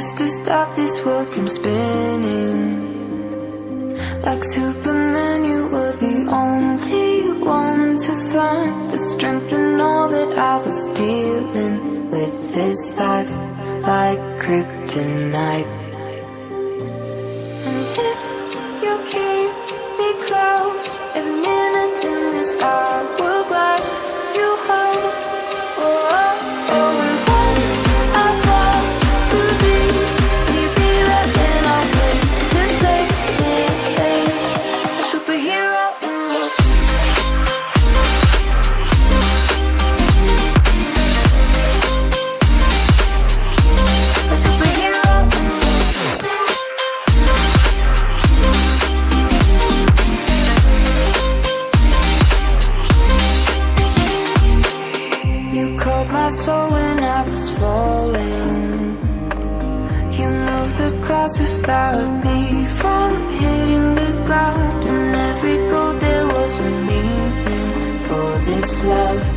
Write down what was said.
used to stop this world from spinning. Like Superman, you were the only one to find the strength in all that I was dealing with this life, like kryptonite. And if you keep me close, every minute in this hourglass you hold. Oh, oh, oh, and when I fall to thee, you be right then I'll wait to save me, a superhero in your my soul when I was falling. You moved the clouds to stop me from hitting the ground. And every goal there was a meaning for this love.